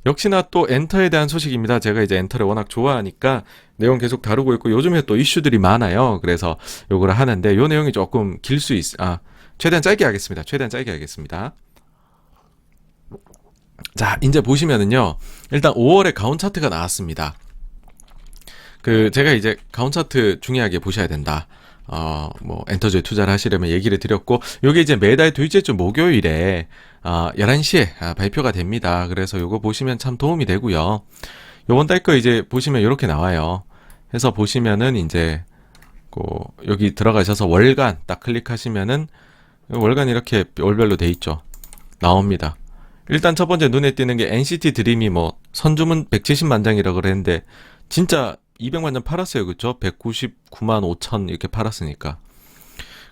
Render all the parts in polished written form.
역시나 또 엔터에 대한 소식입니다. 제가 이제 엔터를 워낙 좋아하니까 내용 계속 다루고 있고 요즘에 또 이슈들이 많아요. 그래서 요거를 하는데 요 내용이 조금 길 수 최대한 짧게 하겠습니다. 최대한 짧게 하겠습니다. 자, 이제 보시면은요. 일단 5월에 가온 차트가 나왔습니다. 제가 이제 가온 차트 중요하게 보셔야 된다. 엔터주에 투자를 하시려면 얘기를 드렸고, 요게 이제 매달 둘째 주 목요일에, 11시에 발표가 됩니다. 그래서 요거 보시면 참 도움이 되고요. 요번 달 거 이제 보시면 요렇게 나와요. 해서 보시면은 이제, 여기 들어가셔서 월간 딱 클릭하시면은, 월간 이렇게 월별로 돼 있죠. 나옵니다. 일단 첫 번째 눈에 띄는 게 NCT 드림이 선주문 170만 장이라고 그랬는데, 진짜 200만 장 팔았어요. 그쵸? 199만 5천 이렇게 팔았으니까.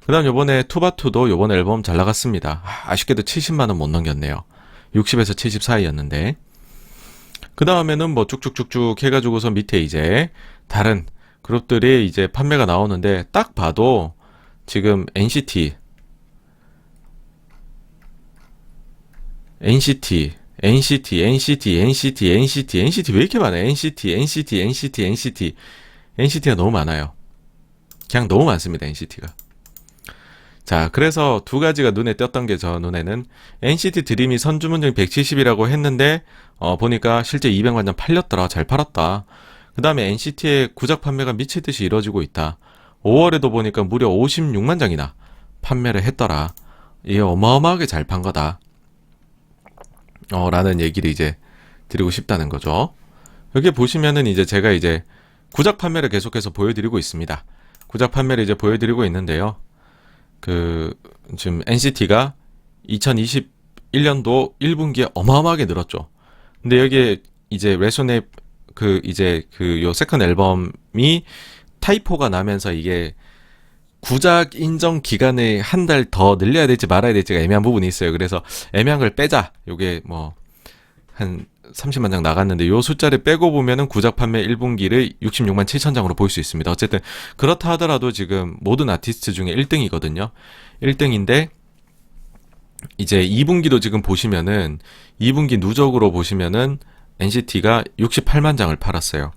그 다음 요번에 투바투도 요번 앨범 잘 나갔습니다. 아쉽게도 70만원 못 넘겼네요. 60에서 70 사이였는데. 그 다음에는 쭉쭉쭉쭉 해가지고서 밑에 이제 다른 그룹들이 이제 판매가 나오는데 딱 봐도 지금 NCT 왜 이렇게 많아요? NCT가 너무 많아요. 그냥 너무 많습니다, NCT가. 자, 그래서 두 가지가 눈에 띄었던 게 저 눈에는 NCT 드림이 선주문량 170이라고 했는데, 보니까 실제 200만 장 팔렸더라. 잘 팔았다. 그 다음에 NCT의 구작 판매가 미치듯이 이뤄지고 있다. 5월에도 보니까 무려 56만 장이나 판매를 했더라. 이게 어마어마하게 잘 판 거다. 라는 얘기를 이제 드리고 싶다는 거죠. 여기 보시면은 이제 제가 이제 구작 판매를 계속해서 보여드리고 있습니다. 구작 판매를 이제 보여드리고 있는데요. 지금 NCT가 2021년도 1분기에 어마어마하게 늘었죠. 근데 여기에 이제 레소네 요 세컨 앨범이 타이포가 나면서 이게 구작 인정 기간을 한 달 더 늘려야 될지 말아야 될지가 애매한 부분이 있어요. 그래서 애매한 걸 빼자. 요게 한 30만 장 나갔는데 요 숫자를 빼고 보면은 구작 판매 1분기를 66만 7천 장으로 볼 수 있습니다. 어쨌든 그렇다 하더라도 지금 모든 아티스트 중에 1등이거든요. 1등인데 이제 2분기도 지금 보시면은 2분기 누적으로 보시면은 NCT가 68만 장을 팔았어요.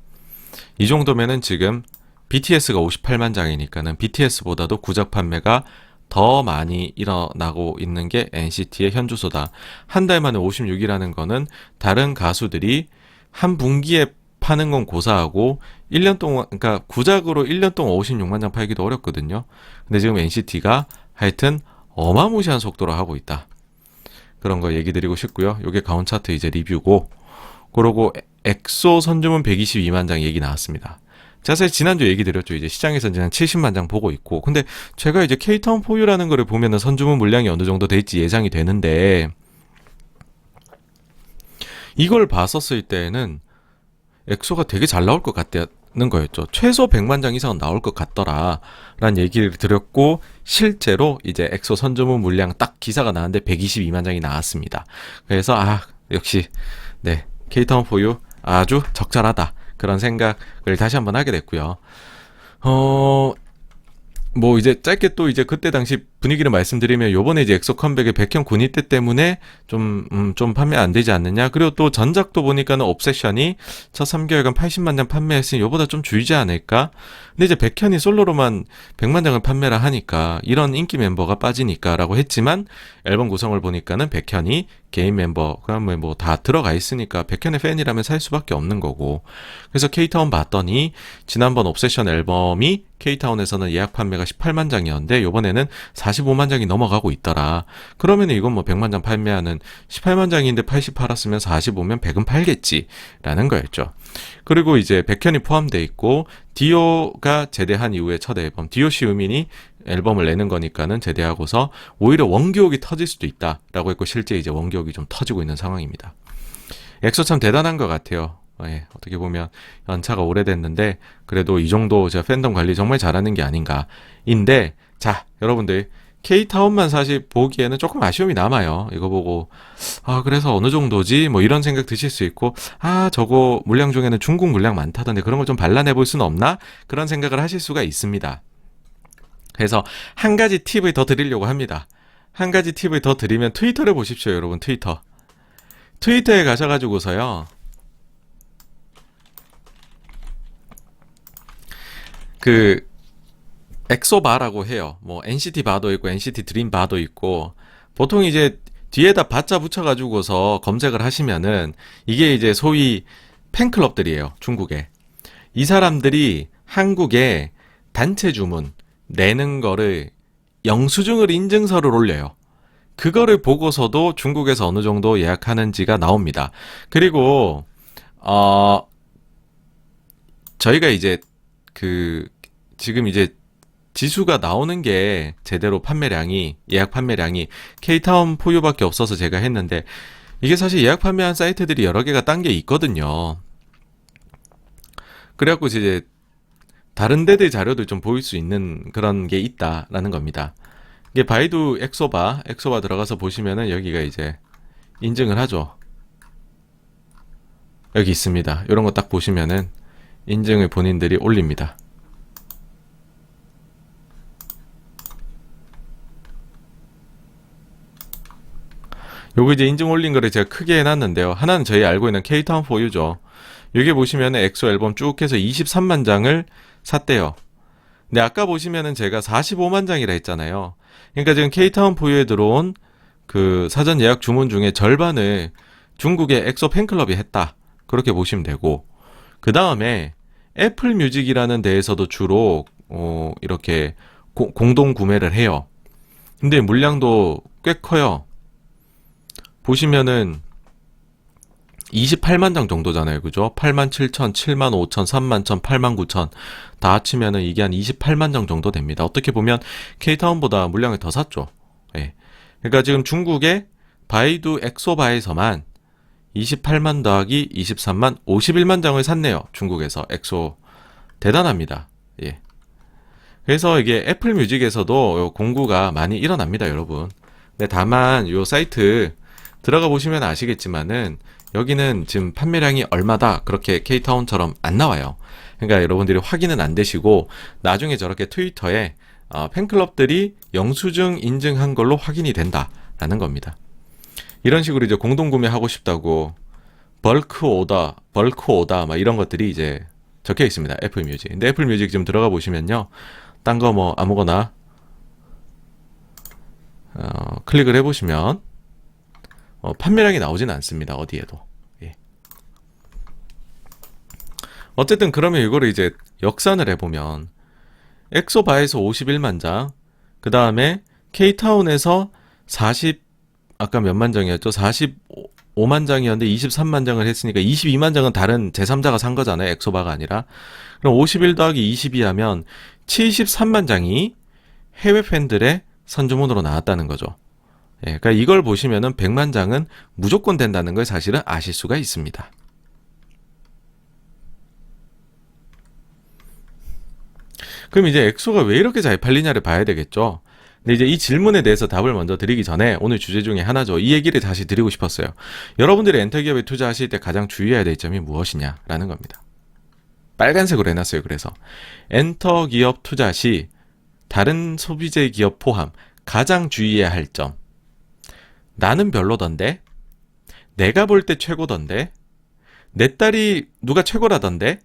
이 정도면은 지금 BTS가 58만 장이니까는 BTS보다도 구작 판매가 더 많이 일어나고 있는 게 NCT의 현주소다. 한 달 만에 56이라는 거는 다른 가수들이 한 분기에 파는 건 고사하고 1년 동안, 그러니까 구작으로 1년 동안 56만 장 팔기도 어렵거든요. 근데 지금 NCT가 하여튼 어마무시한 속도로 하고 있다. 그런 거 얘기 드리고 싶고요. 요게 가온 차트 이제 리뷰고, 그러고 엑소 선주문 122만 장 얘기 나왔습니다. 제가 사실 지난주 얘기 드렸죠. 이제 시장에서 이제 한 70만 장 보고 있고. 근데 제가 이제 K-타운 포유라는 거를 보면은 선주문 물량이 어느 정도 될지 예상이 되는데, 이걸 봤었을 때는 엑소가 되게 잘 나올 것 같다는 거였죠. 최소 100만 장 이상은 나올 것 같더라. 라는 얘기를 드렸고, 실제로 이제 엑소 선주문 물량 딱 기사가 나왔는데 122만 장이 나왔습니다. 그래서, 역시, 네. K-타운 포유 아주 적절하다. 그런 생각을 다시 한번 하게 됐고요. 이제 짧게 또 이제 그때 당시 분위기를 말씀드리면 요번에 이제 엑소 컴백의 백현 군입대 때문에 좀 판매 안 되지 않느냐. 그리고 또 전작도 보니까는 옵세션이 첫 3개월간 80만 장 판매했으니 요보다 좀 줄지 않을까. 근데 이제 백현이 솔로로만 100만 장을 판매를 하니까 이런 인기 멤버가 빠지니까 라고 했지만 앨범 구성을 보니까는 백현이 개인 멤버 그러면 다 들어가 있으니까 백현의 팬이라면 살 수밖에 없는 거고. 그래서 K-타운 봤더니 지난번 옵세션 앨범이 K-타운에서는 예약 판매가 18만 장이었는데 요번에는 45만 장이 넘어가고 있더라. 그러면 이건 100만 장 판매하는 18만 장인데 80 팔았으면 45면 100은 팔겠지 라는 거였죠. 그리고 이제 백현이 포함되어 있고 디오가 제대한 이후에 첫 앨범 디오 시우민이 앨범을 내는 거니까는 제대하고서 오히려 원기옥이 터질 수도 있다라고 했고 실제 이제 원기옥이 좀 터지고 있는 상황입니다. 엑소 참 대단한 것 같아요. 어떻게 보면 연차가 오래됐는데 그래도 이 정도 제가 팬덤 관리 정말 잘하는 게 아닌가인데, 자 여러분들 K-타운만 사실 보기에는 조금 아쉬움이 남아요. 이거 보고 그래서 어느 정도지 이런 생각 드실 수 있고, 저거 물량 중에는 중국 물량 많다던데 그런 걸 좀 발라내 볼 수는 없나, 그런 생각을 하실 수가 있습니다. 그래서 한 가지 팁을 더 드리려고 합니다. 한 가지 팁을 더 드리면 트위터를 보십시오. 여러분, 트위터에 가셔가지고서요. 그 엑소바라고 해요. 뭐 NCT 바도 있고 NCT 드림 바도 있고 보통 이제 뒤에다 바자 붙여가지고서 검색을 하시면은 이게 이제 소위 팬클럽들이에요. 중국에. 이 사람들이 한국에 단체 주문 내는 거를 영수증을 인증서를 올려요. 그거를 보고서도 중국에서 어느 정도 예약하는지가 나옵니다. 그리고 저희가 이제 그 지금 이제 지수가 나오는 게 제대로 판매량이 예약 판매량이 K타운 포유밖에 없어서 제가 했는데 이게 사실 예약 판매한 사이트들이 여러 개가 딴 게 있거든요. 그래갖고 이제 다른 데들 자료도 좀 보일 수 있는 그런 게 있다라는 겁니다. 이게 바이두 엑소바 들어가서 보시면은 여기가 이제 인증을 하죠. 여기 있습니다. 이런 거 딱 보시면은 인증을 본인들이 올립니다. 요거 이제 인증 올린 거를 제가 크게 해놨는데요. 하나는 저희 알고 있는 K타운 4U죠. 여기 보시면은 엑소 앨범 쭉 해서 23만 장을 샀대요. 근데 아까 보시면은 제가 45만 장이라 했잖아요. 그러니까 지금 K타운 4U에 들어온 그 사전 예약 주문 중에 절반을 중국의 엑소 팬클럽이 했다. 그렇게 보시면 되고 그 다음에 애플 뮤직이라는 데에서도 주로 이렇게 공동 구매를 해요. 근데 물량도 꽤 커요. 보시면은 28만 장 정도잖아요. 그죠? 8만 7천, 7만 5천, 3만 1천, 8만 9천 다 합치면은 이게 한 28만 장 정도 됩니다. 어떻게 보면 K타운보다 물량을 더 샀죠. 예. 그러니까 지금 중국의 바이두 엑소바에서만 28만 더하기 23만 51만 장을 샀네요. 중국에서 엑소 대단합니다. 예. 그래서 이게 애플 뮤직에서도 공구가 많이 일어납니다, 여러분. 근데 다만 요 사이트 들어가 보시면 아시겠지만은 여기는 지금 판매량이 얼마다 그렇게 K타운처럼 안 나와요. 그러니까 여러분들이 확인은 안 되시고 나중에 저렇게 트위터에 팬클럽들이 영수증 인증한 걸로 확인이 된다라는 겁니다. 이런 식으로 이제 공동 구매하고 싶다고 벌크 오더 막 이런 것들이 이제 적혀 있습니다. 애플 뮤직. 근데 애플 뮤직 지금 들어가 보시면요. 딴 거 뭐 아무거나 클릭을 해 보시면 판매량이 나오지는 않습니다. 어디에도. 예. 어쨌든 그러면 이거를 이제 역산을 해보면 엑소바에서 51만 장, 그 다음에 K타운에서 40 아까 몇만 장이었죠? 45만 장이었는데 23만 장을 했으니까 22만 장은 다른 제3자가 산 거잖아요. 엑소바가 아니라. 그럼 51 더하기 22 하면 73만 장이 해외 팬들의 선주문으로 나왔다는 거죠. 예, 그러니까 이걸 보시면은 100만 장은 무조건 된다는 걸 사실은 아실 수가 있습니다. 그럼 이제 엑소가 왜 이렇게 잘 팔리냐를 봐야 되겠죠. 근데 이제 이 질문에 대해서 답을 먼저 드리기 전에 오늘 주제 중에 하나죠. 이 얘기를 다시 드리고 싶었어요. 여러분들이 엔터기업에 투자하실 때 가장 주의해야 될 점이 무엇이냐라는 겁니다. 빨간색으로 해놨어요. 그래서 엔터기업 투자 시 다른 소비재 기업 포함 가장 주의해야 할 점. 나는 별로던데? 내가 볼 때 최고던데? 내 딸이 누가 최고라던데?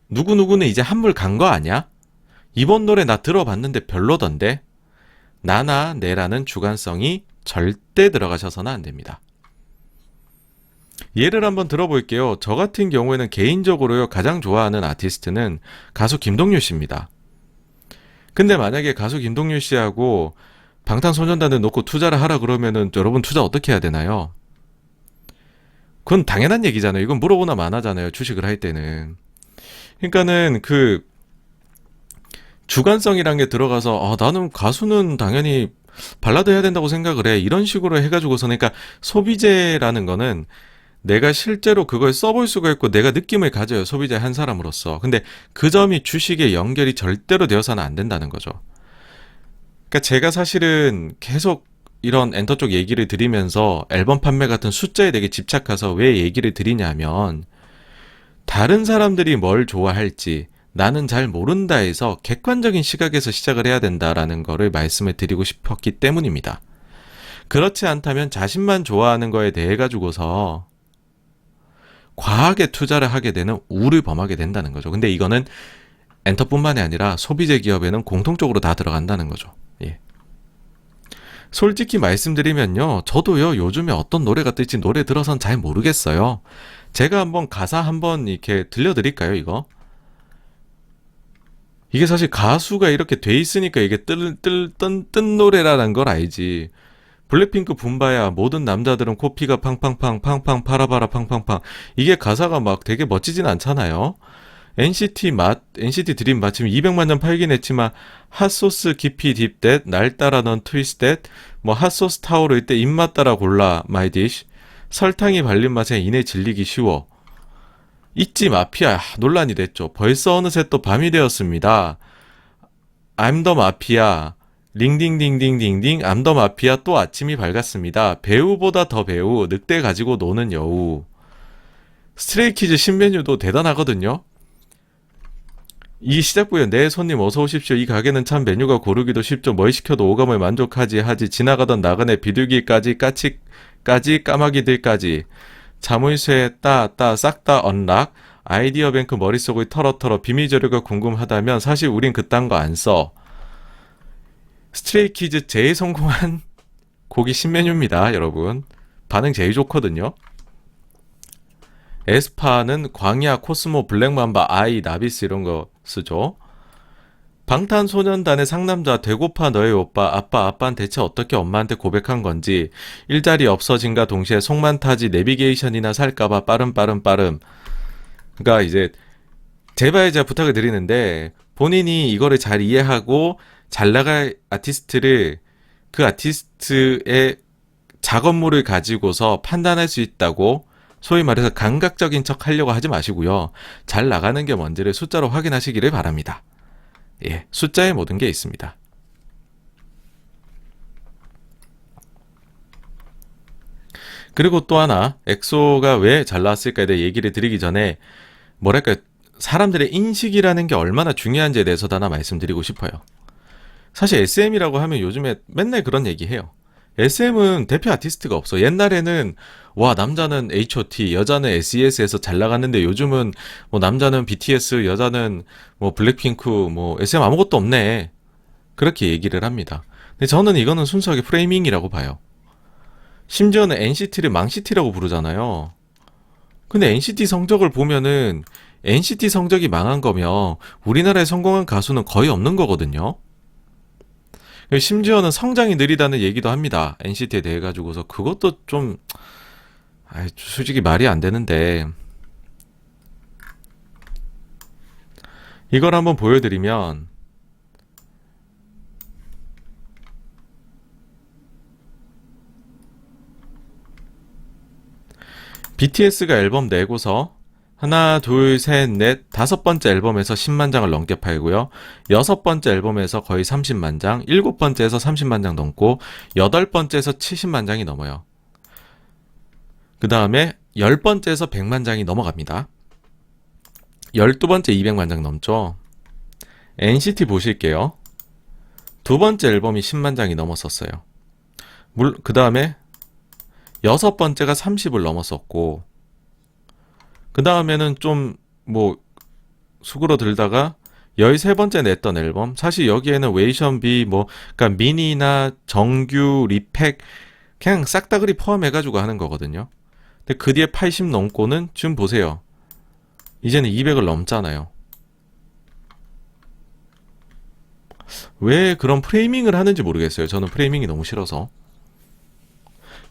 누구누구는 이제 한물 간 거 아냐? 이번 노래 나 들어봤는데 별로던데? 나나 내라는 주관성이 절대 들어가셔서는 안 됩니다. 예를 한번 들어볼게요. 저 같은 경우에는 개인적으로요, 가장 좋아하는 아티스트는 가수 김동률 씨입니다. 근데 만약에 가수 김동률 씨하고 방탄소년단을 놓고 투자를 하라 그러면은 여러분 투자 어떻게 해야 되나요? 그건 당연한 얘기잖아요. 이건 물어보나 마나잖아요. 주식을 할 때는. 그러니까는 그 주관성이란 게 들어가서 나는 가수는 당연히 발라드 해야 된다고 생각을 해. 이런 식으로 해가지고서 그러니까 소비재라는 거는 내가 실제로 그걸 써볼 수가 있고 내가 느낌을 가져요. 소비재 한 사람으로서. 근데 그 점이 주식에 연결이 절대로 되어서는 안 된다는 거죠. 그러니까 제가 사실은 계속 이런 엔터 쪽 얘기를 드리면서 앨범 판매 같은 숫자에 되게 집착해서 왜 얘기를 드리냐면 다른 사람들이 뭘 좋아할지 나는 잘 모른다 해서 객관적인 시각에서 시작을 해야 된다라는 거를 말씀을 드리고 싶었기 때문입니다. 그렇지 않다면 자신만 좋아하는 거에 대해 가지고서 과하게 투자를 하게 되는 우를 범하게 된다는 거죠. 근데 이거는 엔터뿐만이 아니라 소비재 기업에는 공통적으로 다 들어간다는 거죠. 예. 솔직히 말씀드리면요, 저도요 요즘에 어떤 노래가 뜰지 노래 들어선 잘 모르겠어요. 제가 한번 가사 한번 이렇게 들려드릴까요? 이게 사실 가수가 이렇게 돼 있으니까 이게 뜬 노래라는 걸 알지. 블랙핑크 붐바야 모든 남자들은 코피가 팡팡팡 팡팡 파라바라 팡팡팡, 이게 가사가 막 되게 멋지진 않잖아요. NCT 드림 마침 200만 점 팔긴 했지만 핫소스 깊이 딥댓 날 따라 넌 트위스댓, 뭐 핫소스 타오를 때 입맛 따라 골라 마이 디쉬, 설탕이 발린 맛에 이내 질리기 쉬워, 있지 마피아 논란이 됐죠. 벌써 어느새 또 밤이 되었습니다. I'm the 마피아, 링딩딩딩딩딩 I'm the 마피아, 또 아침이 밝았습니다. 배우보다 더 배우, 늑대 가지고 노는 여우. 스트레이키즈 신메뉴도 대단하거든요. 이 시작부에 내 손님 어서 오십시오. 이 가게는 참 메뉴가 고르기도 쉽죠. 뭘 시켜도 오감을 만족하지 하지. 지나가던 나그네 비둘기까지 까치까지 까마귀들까지. 자물쇠 따 싹 다 언락. 아이디어 뱅크 머릿속을 털어 비밀 재료가 궁금하다면 사실 우린 그딴 거 안 써. 스트레이키즈 제일 성공한 곡이 신메뉴입니다, 여러분. 반응 제일 좋거든요. 에스파는 광야, 코스모, 블랙맘바, 아이, 나비스 이런 거 쓰죠. 방탄소년단의 상남자 되고파 너의 오빠, 아빠는 대체 어떻게 엄마한테 고백한 건지, 일자리 없어진과 동시에 속만 타지 내비게이션이나 살까봐 빠름. 그러니까 이제 제발 제가 부탁을 드리는데 본인이 이거를 잘 이해하고 잘 나갈 아티스트를 그 아티스트의 작업물을 가지고서 판단할 수 있다고 소위 말해서 감각적인 척 하려고 하지 마시고요. 잘 나가는 게 뭔지를 숫자로 확인하시기를 바랍니다. 예, 숫자에 모든 게 있습니다. 그리고 또 하나, 엑소가 왜 잘 나왔을까에 대해 얘기를 드리기 전에 뭐랄까, 사람들의 인식이라는 게 얼마나 중요한지에 대해서도 하나 말씀드리고 싶어요. 사실 SM이라고 하면 요즘에 맨날 그런 얘기해요. SM은 대표 아티스트가 없어. 옛날에는 와, 남자는 H.O.T, 여자는 SES에서 잘 나갔는데 요즘은 뭐 남자는 BTS, 여자는 뭐 블랙핑크, 뭐 SM 아무것도 없네. 그렇게 얘기를 합니다. 근데 저는 이거는 순수하게 프레이밍이라고 봐요. 심지어는 NCT를 망시티라고 부르잖아요. 근데 NCT 성적을 보면은 NCT 성적이 망한 거면 우리나라에 성공한 가수는 거의 없는 거거든요. 심지어는 성장이 느리다는 얘기도 합니다. NCT에 대해 가지고서. 그것도 좀 솔직히 말이 안 되는데, 이걸 한번 보여드리면 BTS가 앨범 내고서 하나, 둘, 셋, 넷, 다섯 번째 앨범에서 10만 장을 넘게 팔고요. 여섯 번째 앨범에서 거의 30만 장, 일곱 번째에서 30만 장 넘고, 여덟 번째에서 70만 장이 넘어요. 그 다음에 열 번째에서 100만 장이 넘어갑니다. 12번째 200만 장 넘죠. NCT 보실게요. 두 번째 앨범이 10만 장이 넘었었어요. 그 다음에 여섯 번째가 30을 넘었었고, 그 다음에는 좀 뭐 수그러들다가 13번째 냈던 앨범, 사실 여기에는 웨이션 B 뭐 그러니까 미니나 정규 리팩 그냥 싹다그리 포함해가지고 하는 거거든요. 근데 그 뒤에 80 넘고는 지금 보세요, 이제는 200을 넘잖아요. 왜 그런 프레이밍을 하는지 모르겠어요. 저는 프레이밍이 너무 싫어서.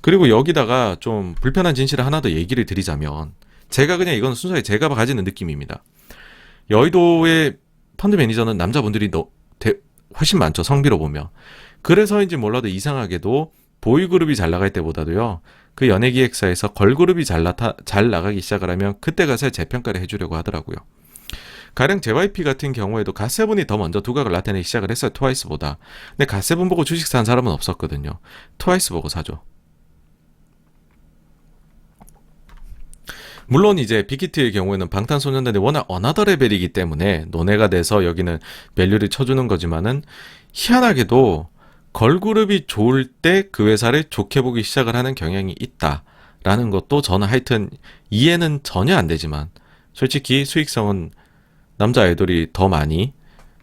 그리고 여기다가 좀 불편한 진실을 하나 더 얘기를 드리자면, 제가 그냥 이건 순수하게 제가 가지는 느낌입니다. 여의도의 펀드 매니저는 남자분들이 훨씬 많죠, 성비로 보면. 그래서인지 몰라도 이상하게도 보이그룹이 잘 나갈 때보다도요, 그 연예기획사에서 걸그룹이 잘 나가기 시작을 하면 그때 가서 재평가를 해주려고 하더라고요. 가령 JYP 같은 경우에도 갓세븐이 더 먼저 두각을 나타내기 시작을 했어요, 트와이스보다. 근데 갓세븐 보고 주식 산 사람은 없었거든요. 트와이스 보고 사죠. 물론 이제 빅히트의 경우에는 방탄소년단이 워낙 어나더 레벨이기 때문에 논외가 돼서 여기는 밸류를 쳐주는 거지만은, 희한하게도 걸그룹이 좋을 때 그 회사를 좋게 보기 시작을 하는 경향이 있다라는 것도 저는 하여튼 이해는 전혀 안 되지만 솔직히 수익성은 남자 아이돌이 더 많이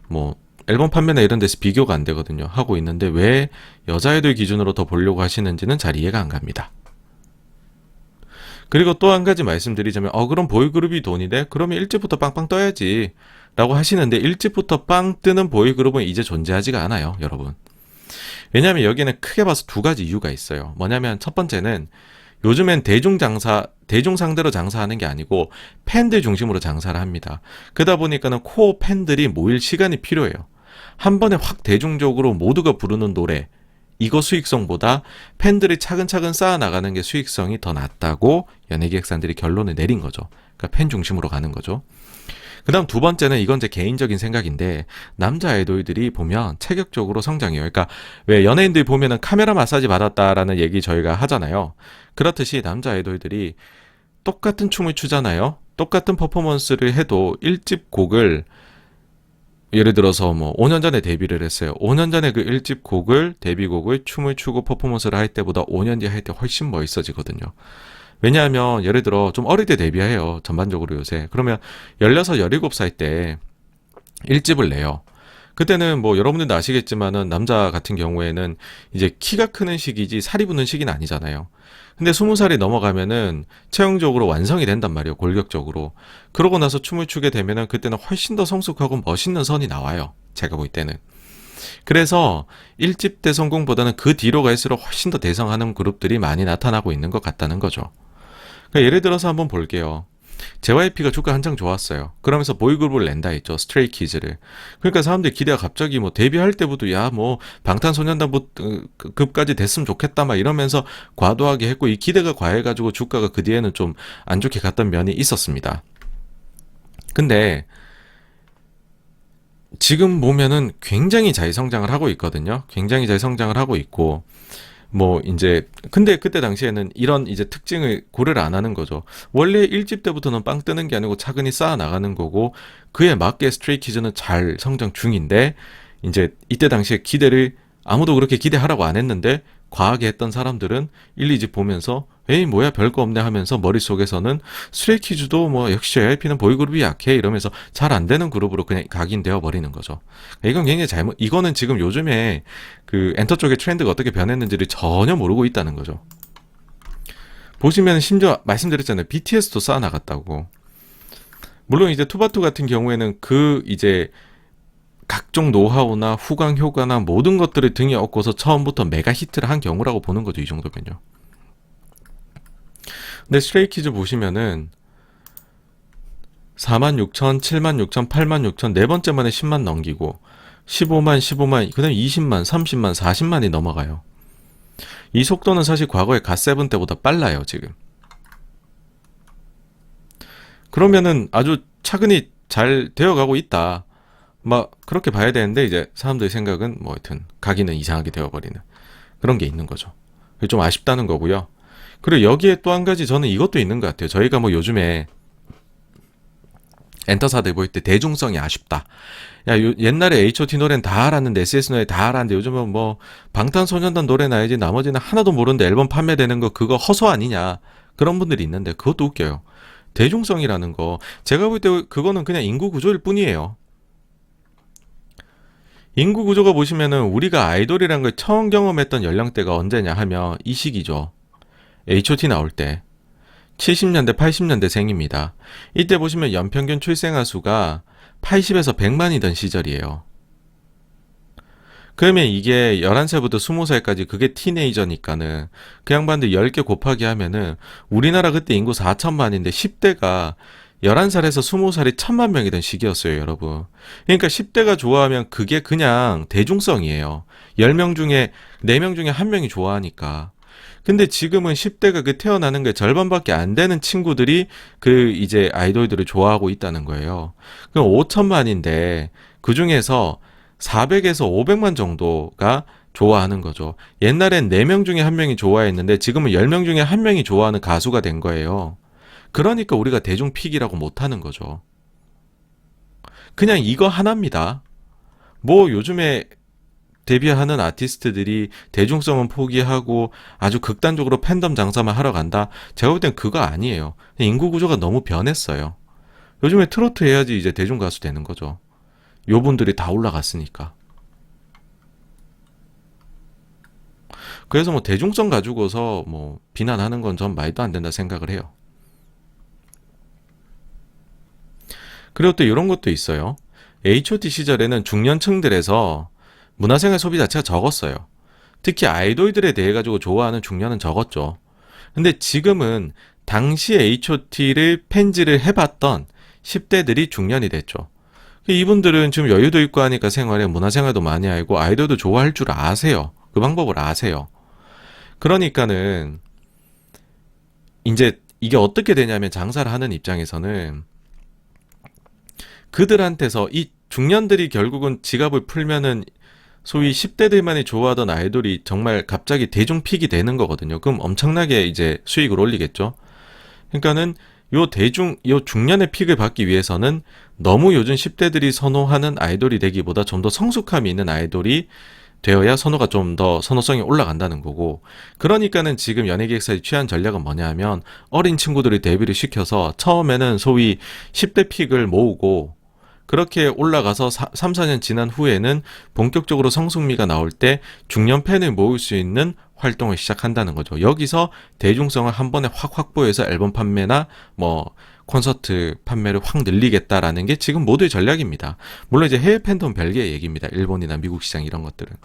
뭐 앨범 판매나 이런 데서 비교가 안 되거든요. 하고 있는데 왜 여자 아이돌 기준으로 더 보려고 하시는지는 잘 이해가 안 갑니다. 그리고 또 한 가지 말씀드리자면 그럼 보이그룹이 돈이 돼? 그러면 일찍부터 빵빵 떠야지 라고 하시는데 일찍부터 빵 뜨는 보이그룹은 이제 존재하지가 않아요, 여러분. 왜냐하면 여기는 크게 봐서 두 가지 이유가 있어요. 뭐냐면 첫 번째는 요즘엔 대중 상대로 장사하는 게 아니고 팬들 중심으로 장사를 합니다. 그러다 보니까는 코어 팬들이 모일 시간이 필요해요. 한 번에 확 대중적으로 모두가 부르는 노래, 이거 수익성보다 팬들이 차근차근 쌓아나가는 게 수익성이 더 낫다고 연예기획사들이 결론을 내린 거죠. 그러니까 팬 중심으로 가는 거죠. 그 다음 두 번째는 이건 제 개인적인 생각인데 남자 아이돌들이 보면 체격적으로 성장해요. 그러니까 왜 연예인들 보면은 카메라 마사지 받았다라는 얘기 저희가 하잖아요. 그렇듯이 남자 아이돌들이 똑같은 춤을 추잖아요. 똑같은 퍼포먼스를 해도 1집 곡을 예를 들어서 뭐 5년 전에 데뷔를 했어요. 5년 전에 그 1집 곡을 데뷔곡을 춤을 추고 퍼포먼스를 할 때보다 5년 뒤에 할 때 훨씬 멋있어지거든요. 왜냐하면 예를 들어 좀 어릴 때 데뷔해요. 전반적으로 요새. 그러면 16, 17살 때 1집을 내요. 그때는 뭐 여러분들도 아시겠지만은 남자 같은 경우에는 이제 키가 크는 시기지 살이 붙는 시기는 아니잖아요. 근데 20살이 넘어가면은 체형적으로 완성이 된단 말이에요. 골격적으로. 그러고 나서 춤을 추게 되면은 그때는 훨씬 더 성숙하고 멋있는 선이 나와요. 제가 볼 때는. 그래서 1집 때 성공보다는 그 뒤로 갈수록 훨씬 더 대성하는 그룹들이 많이 나타나고 있는 것 같다는 거죠. 그러니까 예를 들어서 한번 볼게요. JYP가 주가 한창 좋았어요. 그러면서 보이그룹을 낸다 했죠. 스트레이키즈를. 그러니까 사람들이 기대가 갑자기 뭐 데뷔할 때부터 야 뭐 방탄소년단급까지 됐으면 좋겠다 막 이러면서 과도하게 했고 이 기대가 과해가지고 주가가 그 뒤에는 좀 안 좋게 갔던 면이 있었습니다. 근데 지금 보면은 굉장히 잘 성장을 하고 있거든요. 굉장히 잘 성장을 하고 있고 뭐 이제 근데 그때 당시에는 이런 이제 특징을 고려를 안 하는 거죠. 원래 1집 때부터는 빵 뜨는 게 아니고 차근히 쌓아 나가는 거고 그에 맞게 스트레이키즈는 잘 성장 중인데 이제 이때 당시에 기대를 아무도 그렇게 기대하라고 안 했는데 과하게 했던 사람들은 1, 2집 보면서 에이 뭐야 별거 없네 하면서 머릿속에서는 스트레이키즈도 뭐 역시 JYP는 보이그룹이 약해 이러면서 잘 안 되는 그룹으로 그냥 각인되어 버리는 거죠. 이건 굉장히 이거는 지금 요즘에 그 엔터 쪽의 트렌드가 어떻게 변했는지를 전혀 모르고 있다는 거죠. 보시면 심지어 말씀드렸잖아요. BTS도 쌓아나갔다고. 물론 이제 투바투 같은 경우에는 그 이제 각종 노하우나 후광 효과나 모든 것들을 등에 업고서 처음부터 메가 히트를 한 경우라고 보는 거죠. 이 정도면요. 근데 스트레이키즈 보시면은 46,000, 76,000, 86,000 네 번째 만에 10만 넘기고 15만, 15만, 그 다음에 20만, 30만, 40만이 넘어가요. 이 속도는 사실 과거의 갓세븐 때보다 빨라요, 지금. 그러면은 아주 차근히 잘 되어가고 있다. 막 그렇게 봐야 되는데 이제 사람들의 생각은 뭐 하여튼 가기는 이상하게 되어버리는 그런 게 있는 거죠. 좀 아쉽다는 거고요. 그리고 여기에 또 한 가지 저는 이것도 있는 것 같아요. 저희가 뭐 요즘에 엔터사들 볼 때 대중성이 아쉽다. 야, 옛날에 H.O.T 노래는 다 알았는데 SS 노래 다 알았는데 요즘은 뭐 방탄소년단 노래 나야지 나머지는 하나도 모르는데 앨범 판매되는 거 그거 허소 아니냐. 그런 분들이 있는데 그것도 웃겨요. 대중성이라는 거 제가 볼 때 그거는 그냥 인구 구조일 뿐이에요. 인구 구조가 보시면은 우리가 아이돌이란 걸 처음 경험했던 연령대가 언제냐 하면 이 시기죠. H.O.T 나올 때 70년대 80년대 생입니다. 이때 보시면 연평균 출생아 수가 80에서 100만이던 시절이에요. 그러면 이게 11살부터 20살까지 그게 티네이저니까는 그 양반들 10개 곱하기 하면은 우리나라 그때 인구 4천만인데 10대가 11살에서 20살이 1000만 명이던 시기였어요, 여러분. 그러니까 10대가 좋아하면 그게 그냥 대중성이에요. 10명 중에 4명 중에 1명이 좋아하니까. 근데 지금은 10대가 그 태어나는 게 절반밖에 안 되는 친구들이 그 이제 아이돌들을 좋아하고 있다는 거예요. 그럼 5천만인데 그 중에서 400에서 500만 정도가 좋아하는 거죠. 옛날엔 4명 중에 1명이 좋아했는데 지금은 10명 중에 1명이 좋아하는 가수가 된 거예요. 그러니까 우리가 대중픽이라고 못하는 거죠. 그냥 이거 하나입니다. 뭐 요즘에 데뷔하는 아티스트들이 대중성은 포기하고 아주 극단적으로 팬덤 장사만 하러 간다? 제가 볼 땐 그거 아니에요. 인구 구조가 너무 변했어요. 요즘에 트로트 해야지 이제 대중 가수 되는 거죠. 요 분들이 다 올라갔으니까. 그래서 뭐 대중성 가지고서 뭐 비난하는 건 전 말도 안 된다 생각을 해요. 그리고 또 이런 것도 있어요. H.O.T 시절에는 중년층들에서 문화생활 소비 자체가 적었어요. 특히 아이돌들에 대해 가지고 좋아하는 중년은 적었죠. 근데 지금은 당시 H.O.T를 팬지를 해봤던 10대들이 중년이 됐죠. 이분들은 지금 여유도 있고 하니까 생활에 문화생활도 많이 알고 아이돌도 좋아할 줄 아세요. 그 방법을 아세요. 그러니까는 이제 이게 어떻게 되냐면 장사를 하는 입장에서는 그들한테서 이 중년들이 결국은 지갑을 풀면은 소위 10대들만이 좋아하던 아이돌이 정말 갑자기 대중픽이 되는 거거든요. 그럼 엄청나게 이제 수익을 올리겠죠. 그러니까는 요 중년의 픽을 받기 위해서는 너무 요즘 10대들이 선호하는 아이돌이 되기보다 좀 더 성숙함이 있는 아이돌이 되어야 선호가 좀 더 선호성이 올라간다는 거고, 그러니까는 지금 연예기획사의 취한 전략은 뭐냐 하면 어린 친구들을 데뷔를 시켜서 처음에는 소위 10대 픽을 모으고 그렇게 올라가서 3, 4년 지난 후에는 본격적으로 성숙미가 나올 때 중년 팬을 모을 수 있는 활동을 시작한다는 거죠. 여기서 대중성을 한 번에 확 확보해서 앨범 판매나 뭐 콘서트 판매를 확 늘리겠다라는 게 지금 모두의 전략입니다. 물론 이제 해외 팬덤 별개의 얘기입니다. 일본이나 미국 시장 이런 것들은.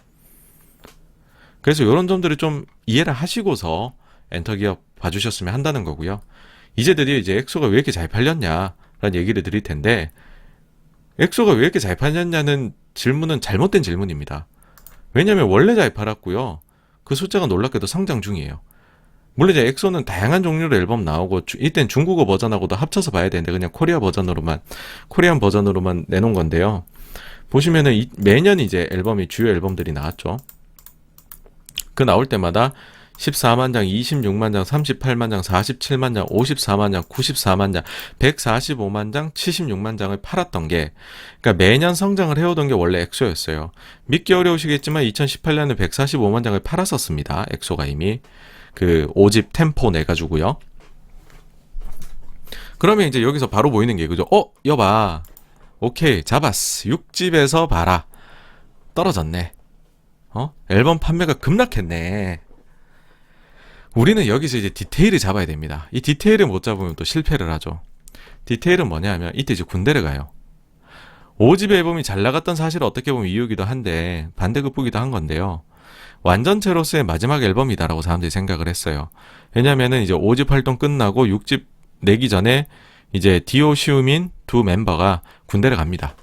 그래서 이런 점들을 좀 이해를 하시고서 엔터기업 봐주셨으면 한다는 거고요. 이제 드디어 이제 엑소가 왜 이렇게 잘 팔렸냐라는 얘기를 드릴 텐데, 엑소가 왜 이렇게 잘 팔렸냐는 질문은 잘못된 질문입니다. 왜냐면 원래 잘 팔았고요. 그 숫자가 놀랍게도 성장 중이에요. 물론 이제 엑소는 다양한 종류로 앨범 나오고 이땐 중국어 버전하고도 합쳐서 봐야 되는데 그냥 코리안 버전으로만 내놓은 건데요. 보시면은 매년 이제 주요 앨범들이 나왔죠. 그 나올 때마다 14만 장, 26만 장, 38만 장, 47만 장, 54만 장, 94만 장, 145만 장, 76만 장을 팔았던 게, 그러니까 매년 성장을 해오던 게 원래 엑소였어요. 믿기 어려우시겠지만 2018년에 145만 장을 팔았었습니다. 엑소가 이미 그 5집 템포 내가지고요. 그러면 이제 여기서 바로 보이는 게 그죠? 여봐, 오케이, 잡았어. 6집에서 봐라, 떨어졌네. 앨범 판매가 급락했네. 우리는 여기서 이제 디테일을 잡아야 됩니다. 이 디테일을 못 잡으면 또 실패를 하죠. 디테일은 뭐냐 하면 이때 이제 군대를 가요. 5집 앨범이 잘 나갔던 사실은 어떻게 보면 이유기도 한데 반대급부기도 한 건데요. 완전체로서의 마지막 앨범이다라고 사람들이 생각을 했어요. 왜냐면은 이제 5집 활동 끝나고 6집 내기 전에 이제 디오 시우민 두 멤버가 군대를 갑니다.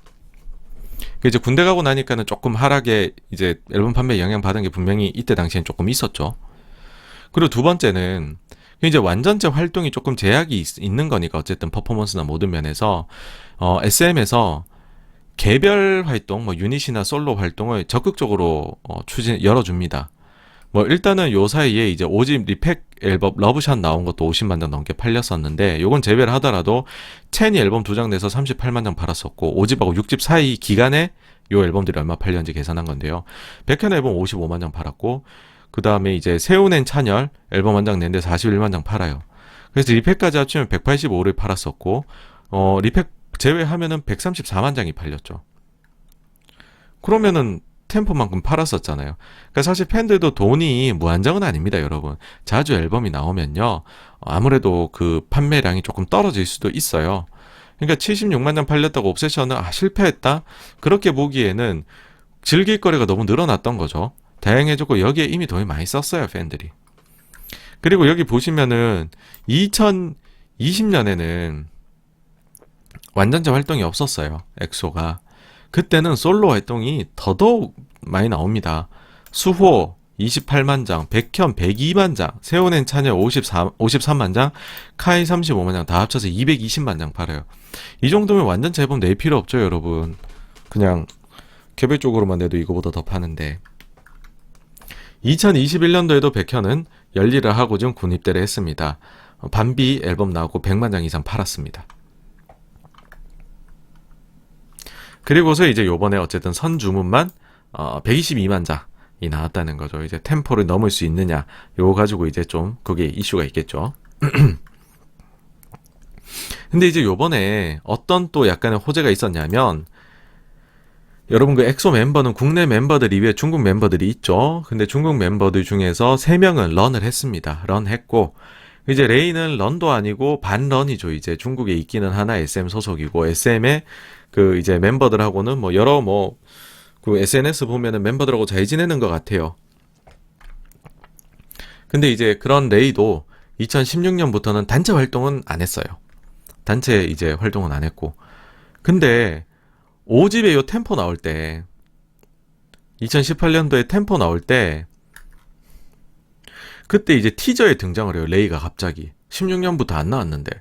이제 군대 가고 나니까는 조금 하락에 이제 앨범 판매에 영향받은 게 분명히 이때 당시엔 조금 있었죠. 그리고 두 번째는 이제 완전체 활동이 조금 제약이 있는 거니까 어쨌든 퍼포먼스나 모든 면에서 SM에서 개별 활동, 뭐 유닛이나 솔로 활동을 적극적으로 열어줍니다. 뭐 일단은 요 사이에 이제 5집 리팩 앨범 러브샷 나온 것도 50만 장 넘게 팔렸었는데, 요건 제외를 하더라도 체니 앨범 2장 내서 38만 장 팔았었고 5집하고 6집 사이 기간에 요 앨범들이 얼마 팔렸는지 계산한 건데요. 백현 앨범 55만 장 팔았고, 그 다음에 이제 세운앤 찬열 앨범 한 장 낸데 41만 장 팔아요. 그래서 리팩까지 합치면 185를 팔았었고, 리팩 제외하면은 134만 장이 팔렸죠. 그러면은 템포만큼 팔았었잖아요. 그러니까 사실 팬들도 돈이 무한정은 아닙니다, 여러분. 자주 앨범이 나오면요, 아무래도 그 판매량이 조금 떨어질 수도 있어요. 그러니까 76만 장 팔렸다고 옵세션은 실패했다? 그렇게 보기에는 즐길 거리가 너무 늘어났던 거죠. 다양해졌고 여기에 이미 돈이 많이 썼어요, 팬들이. 그리고 여기 보시면은 2020년에는 완전체 활동이 없었어요, 엑소가. 그때는 솔로 활동이 더더욱 많이 나옵니다. 수호 28만 장, 백현 102만 장, 세온앤 찬열 53만 장, 카이 35만 장, 다 합쳐서 220만 장 팔아요. 이 정도면 완전체 앨범 낼 필요 없죠, 여러분. 그냥 개별적으로만 내도 이거보다 더 파는데. 2021년도에도 백현은 열일을 하고 좀 군입대를 했습니다. 밤비 앨범 나오고 100만 장 이상 팔았습니다. 그리고서 이제 요번에 어쨌든 선주문만 122만 장이 나왔다는 거죠. 이제 템포를 넘을 수 있느냐, 요거 가지고 이제 좀 그게 이슈가 있겠죠. 근데 이제 요번에 어떤 또 약간의 호재가 있었냐면, 여러분 그 엑소 멤버는 국내 멤버들 이외에 중국 멤버들이 있죠. 근데 중국 멤버들 중에서 3명은 런을 했습니다. 런 했고, 이제 레이는 런도 아니고 반런이죠. 이제 중국에 있기는 하나 SM 소속이고, SM의 그 이제 멤버들하고는 뭐 여러 그 SNS 보면은 멤버들하고 잘 지내는 것 같아요. 근데 이제 그런 레이도 2016년부터는 단체 활동은 안 했어요. 단체 이제 활동은 안 했고. 근데 5집에 요 템포 나올 때, 2018년도에 템포 나올 때, 그때 이제 티저에 등장을 해요. 레이가 갑자기. 16년부터 안 나왔는데.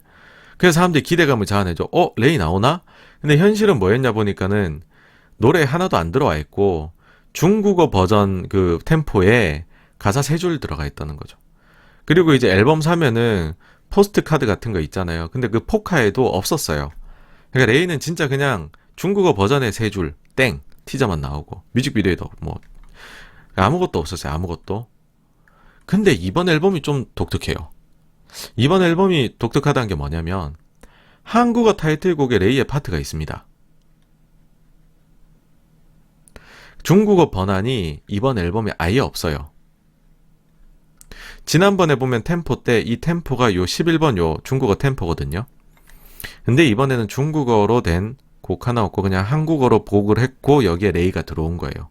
그래서 사람들이 기대감을 자아내죠. 레이 나오나? 근데 현실은 뭐였냐 보니까는 노래 하나도 안 들어와 있고, 중국어 버전 그 템포에 가사 3줄 들어가 있다는 거죠. 그리고 이제 앨범 사면은 포스트 카드 같은 거 있잖아요. 근데 그 포카에도 없었어요. 그러니까 레이는 진짜 그냥 중국어 버전의 3줄, 땡, 티저만 나오고, 뮤직비디오에도 뭐, 아무것도 없었어요, 아무것도. 근데 이번 앨범이 좀 독특해요. 이번 앨범이 독특하다는 게 뭐냐면, 한국어 타이틀곡에 레이의 파트가 있습니다. 중국어 번안이 이번 앨범에 아예 없어요. 지난번에 보면 템포 때 이 템포가 요 11번 요 중국어 템포거든요. 근데 이번에는 중국어로 된 곡 하나 없고 그냥 한국어로 곡을 했고 여기에 레이가 들어온 거예요.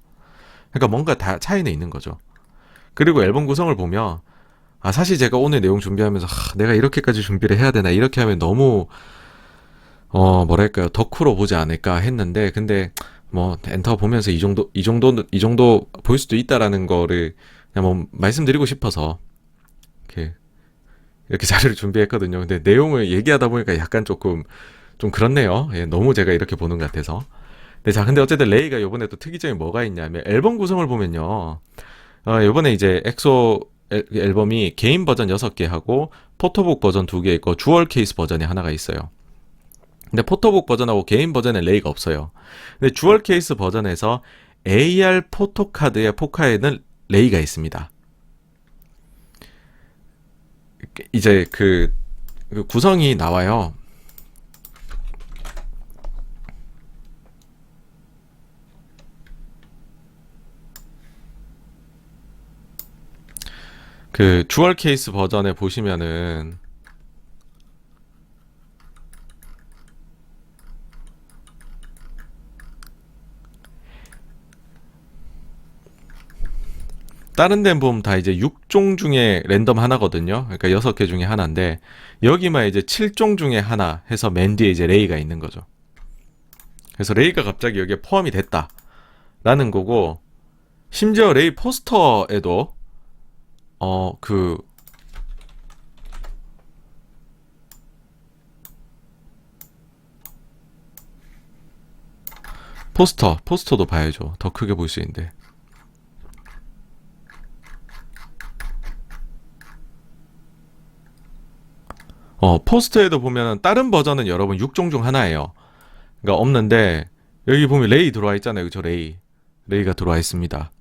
그러니까 뭔가 다 차이는 있는 거죠. 그리고 앨범 구성을 보면 사실 제가 오늘 내용 준비하면서 내가 이렇게까지 준비를 해야 되나, 이렇게 하면 너무 뭐랄까요, 덕후로 보지 않을까 했는데, 근데 뭐 엔터 보면서 이 정도 볼 수도 있다라는 거를 그냥 뭐 말씀드리고 싶어서 이렇게 자료를 준비했거든요. 근데 내용을 얘기하다 보니까 약간 조금 좀 그렇네요. 예, 너무 제가 이렇게 보는 것 같아서. 네, 자, 근데 어쨌든 레이가 요번에 또 특이점이 뭐가 있냐면, 앨범 구성을 보면요. 요번에 이제 엑소 앨범이 개인 버전 6개 하고, 포토북 버전 2개 있고, 주얼 케이스 버전이 하나가 있어요. 근데 포토북 버전하고 개인 버전에 레이가 없어요. 근데 주얼 케이스 버전에서 AR 포토카드의 포카에는 레이가 있습니다. 이제 그 구성이 나와요. 그 주얼 케이스 버전에 보시면은 다른 데는 보면 다 이제 6종 중에 랜덤 하나거든요. 그러니까 6개 중에 하나인데 여기만 이제 7종 중에 하나 해서 맨 뒤에 이제 레이가 있는 거죠. 그래서 레이가 갑자기 여기에 포함이 됐다라는 거고, 심지어 레이 포스터에도 그 포스터도 봐야죠. 더 크게 볼 수 있는데. 포스터에도 보면 다른 버전은 여러분 6종 중 하나예요. 그러니까 없는데 여기 보면 레이 들어와 있잖아요. 그죠? 레이가 들어와 있습니다.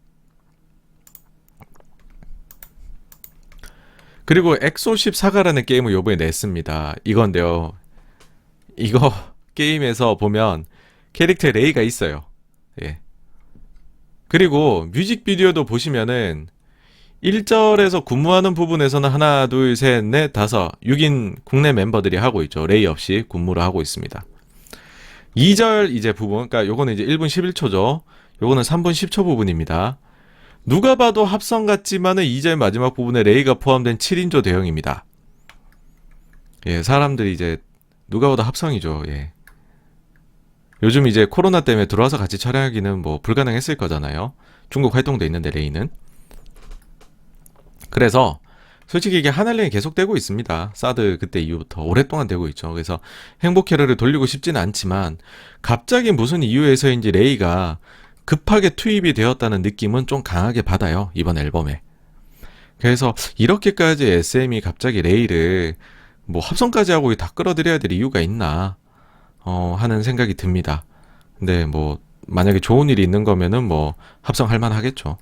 그리고 엑소십 사가라는 게임을 요번에 냈습니다. 이건데요. 이거 게임에서 보면 캐릭터에 레이가 있어요. 예. 그리고 뮤직비디오도 보시면은 1절에서 근무하는 부분에서는 하나, 둘, 셋, 넷, 다섯, 6인 국내 멤버들이 하고 있죠. 레이 없이 근무를 하고 있습니다. 2절 이제 부분, 그러니까 요거는 이제 1분 11초죠. 요거는 3분 10초 부분입니다. 누가 봐도 합성 같지만은 2절 마지막 부분에 레이가 포함된 7인조 대형입니다. 예, 사람들이 이제 누가 봐도 합성이죠. 예. 요즘 이제 코로나 때문에 들어와서 같이 촬영하기는 뭐 불가능했을 거잖아요. 중국 활동도 있는데 레이는. 그래서 솔직히 이게 하늘랭이 계속되고 있습니다. 사드 그때 이후부터 오랫동안 되고 있죠. 그래서 행복 캐럴을 돌리고 싶지는 않지만 갑자기 무슨 이유에서인지 레이가 급하게 투입이 되었다는 느낌은 좀 강하게 받아요. 이번 앨범에. 그래서 이렇게까지 SM이 갑자기 레이를 뭐 합성까지 하고 다 끌어들여야 될 이유가 있나 하는 생각이 듭니다. 근데 뭐 만약에 좋은 일이 있는 거면은 뭐 합성할 만하겠죠.